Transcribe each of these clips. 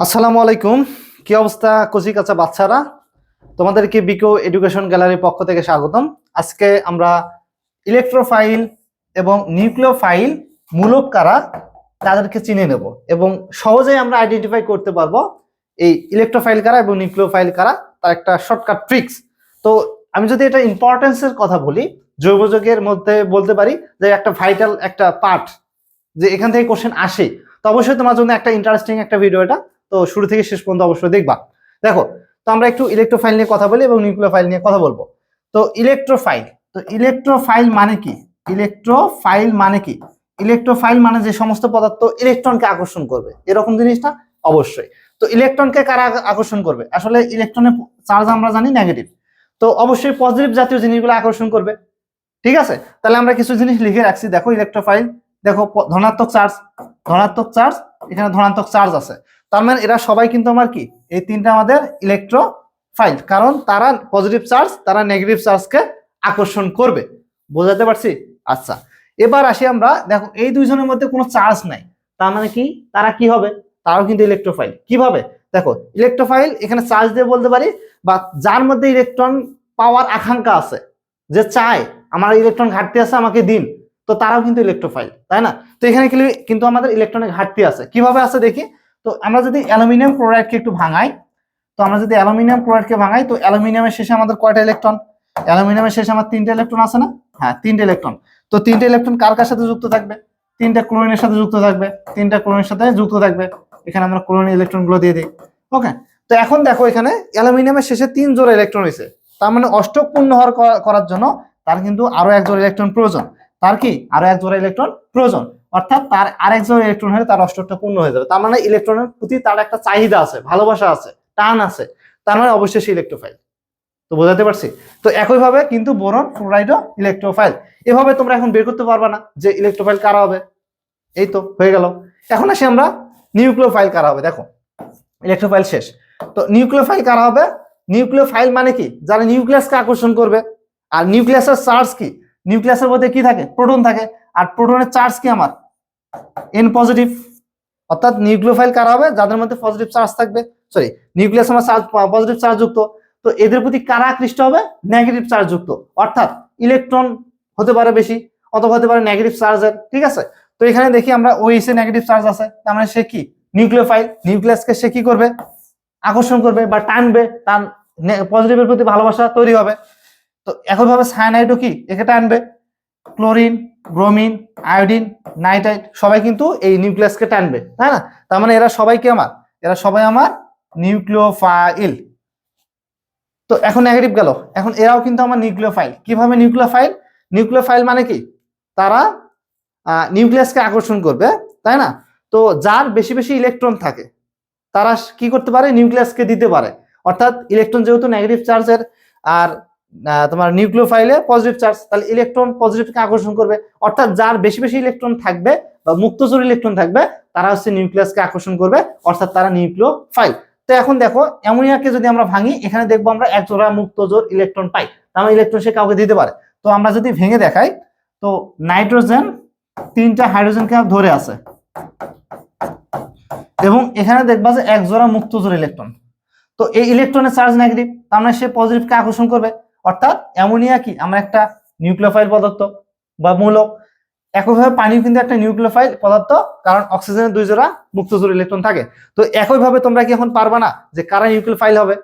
আসসালামু আলাইকুম। কি অবস্থা কচি কাঁচা বাচ্চারা? তোমাদেরকে বিকো এডুকেশন গ্যালারির পক্ষ থেকে স্বাগতম। আজকে আমরা ইলেকট্রোফাইল এবং নিউক্লিওফাইল মূলক কারা তাদেরকে চিনে নেব এবং সহজেই আমরা আইডেন্টিফাই করতে পারবো এই ইলেকট্রোফাইল কারা এবং নিউক্লিওফাইল কারা, তার একটা শর্টকাট ট্রিক্স। তো আমি যদি এটা ইম্পর্টেন্সের কথা বলি, জৈব যৌগের মধ্যে বলতে পারি যে একটা ভাইটাল একটা পার্ট, যে এখান থেকে কোশ্চেন আসে, তো অবশ্যই তোমার জন্য একটা ইন্টারেস্টিং একটা ভিডিও এটা। তো শুরু থেকে শেষ পর্যন্ত অবশ্যই দেখবা। দেখো, তো আমরা একটু ইলেকট্রোফাইল নিয়ে কথা বলি এবং নিউক্লিওফাইল নিয়ে কথা বলবো। তো ইলেকট্রোফাইল, তো ইলেকট্রোফাইল মানে কি? ইলেকট্রোফাইল মানে কি? ইলেকট্রোফাইল মানে যে সমস্ত পদার্থ ইলেকট্রনকে আকর্ষণ করবে, এরকম জিনিসটা অবশ্যই। তো ইলেকট্রনকে কারা আকর্ষণ করবে? আসলে ইলেকট্রনের চার্জ আমরা জানি নেগেটিভ, তো অবশ্যই পজিটিভ জাতীয় জিনিসগুলো আকর্ষণ করবে। ঠিক আছে, তাহলে আমরা কিছু জিনিস লিখে রাখছি। দেখো ইলেকট্রোফাইল, দেখো ধনাত্মক চার্জ, ধনাত্মক চার্জ, এখানে ধনাত্মক চার্জ আছে, তার মানে এরা সবাই কিন্তু আমার কি, এই তিনটা আমাদের ইলেকট্রোফাইল, কারণ তারা পজিটিভ চার্জ, তারা নেগেটিভ চার্জকে আকর্ষণ করবে। বোঝাতে পারছি? আচ্ছা, এবার আসি আমরা। দেখো এই দুইজনের মধ্যে কোনো চার্জ নাই, তার মানে কি তারা কি হবে? তারাও কিন্তু ইলেকট্রোফাইল। কিভাবে? দেখো ইলেকট্রোফাইল এখানে চার্জ দিয়ে বলতে পারি, বা যার মধ্যে ইলেকট্রন পাওয়ার আকাঙ্ক্ষা আছে, যে চায় আমার ইলেকট্রন ঘাটতি আছে আমাকে দিন, তো তারাও কিন্তু ইলেকট্রোফাইল, তাই না? তো এখানে কিন্তু আমাদের ইলেকট্রনের ঘাটতি আছে। কিভাবে আছে দেখি। তো আমরা যদি অ্যালুমিনিয়াম ক্লোরাইডকে একটু ভাঙাই, তো আমরা যদি অ্যালুমিনিয়াম ক্লোরাইডকে ভাঙাই, তো অ্যালুমিনিয়ামের শেষে আমাদের কয়টা ইলেকট্রন? অ্যালুমিনিয়ামের শেষে আমার 3টা ইলেকট্রন আছে না? হ্যাঁ, 3টে ইলেকট্রন। তো 3টে ইলেকট্রন কার কার সাথে যুক্ত থাকবে? 3টা ক্লোরিনের সাথে যুক্ত থাকবে, 3টা ক্লোরিনের সাথে যুক্ত থাকবে। এখানে আমরা ক্লোরিন ইলেকট্রন গুলো দিয়ে দিই। ওকে, তো এখন দেখো এখানে অ্যালুমিনিয়ামের শেষে 3 জোড়া ইলেকট্রন হয়েছে, তার মানে অষ্টক পূর্ণ করার জন্য তার কিন্তু আরো এক জোড়া ইলেকট্রন প্রয়োজন। তার কি আরো এক জোড়া ইলেকট্রন প্রয়োজন, অর্থাৎ তার আরেক জোড়া ইলেকট্রন হলে তার অষ্টকটা পূর্ণ হয়ে যাবে। তার মানে ইলেকট্রনের প্রতি তার একটা চাহিদা আছে, ভালোবাসা আছে, টান আছে, তার মানে অবশ্যই সে ইলেকট্রোফাইল। তো বোঝাতে পারছি? তো একইভাবে কিন্তু বোরন ফ্লোরাইডও ইলেকট্রোফাইল। এভাবে তোমরা এখন বের করতে পারবা না যে ইলেকট্রোফাইল কারা হবে। এই তো হয়ে গেল। এখন আসি আমরা নিউক্লিওফাইল কারা হবে। দেখো ইলেকট্রোফাইল শেষ, তো নিউক্লিওফাইল কারা হবে? নিউক্লিওফাইল মানে কি, যারা নিউক্লিয়াসকে আকর্ষণ করবে। আর নিউক্লিয়াসের চার্জ কি? নিউক্লিয়াসের মধ্যে কি থাকে? প্রোটন থাকে। আর প্রোটনের চার্জ কি আমার? N positive. অর্থাৎ নিউক্লিওফাইল কারা হবে? যাদের মধ্যে পজিটিভ চার্জ থাকবে, সরি নিউক্লিয়াস আমার চার্জ পজিটিভ চার্জ যুক্ত। তো এদের প্রতি কারা আকৃষ্ট হবে? নেগেটিভ চার্জ যুক্ত। অর্থাৎ ইলেকট্রন হতে পারে বেশি, অথবা হতে পারে নেগেটিভ চার্জের। ঠিক আছে, তো এখানে দেখি আমরা ওএইচ এ নেগেটিভ চার্জ আছে, তার মানে সে কি নিউক্লিওফাইল। নিউক্লিয়াসকে সে কি করবে? আকর্ষণ করবে বা টানবে, তার পজিটিভের প্রতি ভালোবাসা তৈরি হবে। তো একইভাবে সায়ানাইডও কি একে টানবে। ক্লোরিন, ব্রোমিন, আয়োডিন, নাইট্রাইট সবাই কিন্তু এই নিউক্লিয়াসকে টানবে, তাই না? তার মানে এরা সবাই কি আমার? এরা সবাই আমার নিউক্লিওফাইল। তো এখন নেগেটিভ গেল, এখন এরাও কিন্তু আমার নিউক্লিওফাইল। কিভাবে নিউক্লিওফাইল? নিউক্লিওফাইল মানে কি, তারা নিউক্লিয়াসকে আকর্ষণ করবে, তাই না? তো যার বেশি বেশি ইলেকট্রন থাকে তারা কি করতে পারে? নিউক্লিয়াসকে দিতে পারে। অর্থাৎ ইলেকট্রন যেহেতু নেগেটিভ চার্জের, আর তোমার নিউক্লিওফাইলে পজিটিভ চার্জ, তাহলে ইলেকট্রন পজিটিভকে আকর্ষণ করবে। অর্থাৎ যার বেশি বেশি ইলেকট্রন থাকবে বা মুক্তজোড় ইলেকট্রন থাকবে, তারা হচ্ছে নিউক্লিয়াসকে আকর্ষণ করবে, অর্থাৎ তারা নিউক্লিওফাইল। তো এখন দেখো অ্যামোনিয়াকে যদি আমরা ভাঙি, এখানে দেখবো আমরা এক জোড়া মুক্তজোড় ইলেকট্রন পাই, তার মানে ইলেকট্রন সে কাউকে দিতে পারে। তো আমরা যদি ভেঙে দেখাই, তো নাইট্রোজেন 3টা হাইড্রোজেনকে ধরে আছে, এবং এখানে দেখবা যে এক জোড়া মুক্তজোড় ইলেকট্রন। তো এই ইলেকট্রনের চার্জ নেগেটিভ, তার মানে সে পজিটিভকে আকর্ষণ করবে। অর্থাৎ অ্যামোনিয়া কি আমরা একটা নিউক্লিওফাইল পদার্থ বা মূলক। একইভাবে পানিও কিন্তু একটা নিউক্লিওফাইল পদার্থ, কারণ অক্সিজেনের 2 জোড়া মুক্তজোড় ইলেকট্রন থাকে। তো একইভাবে তোমরা কি এখন পারবা না যে কারা নিউক্লিওফাইল হবে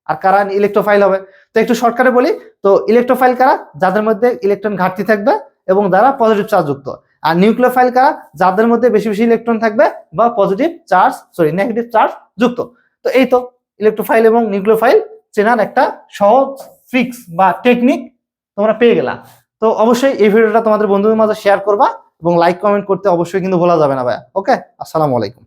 আর কারা ইলেকট্রোফাইল হবে? তো একটু শর্টকাটে বলি, তো ইলেকট্রোফাইল কারা? যাদের মধ্যে ইলেকট্রন ঘাটতি থাকবে এবং যারা পজিটিভ চার্জ যুক্ত। আর নিউক্লিওফাইল কারা? যাদের মধ্যে বেশি বেশি ইলেকট্রন থাকবে বা positive charge, sorry negative charge যুক্ত। তো এই তো ইলেকট্রোফাইল এবং নিউক্লিওফাইল চেনার একটা সহজ ট্রিক্স বা টেকনিক তোমরা পেয়ে গেলা। তো অবশ্যই এই ভিডিওটা তোমাদের বন্ধুদের মাঝে শেয়ার করবা এবং লাইক কমেন্ট করতে অবশ্যই কিন্তু ভোলা যাবে না ভাইয়া। ওকে, আসসালামু আলাইকুম।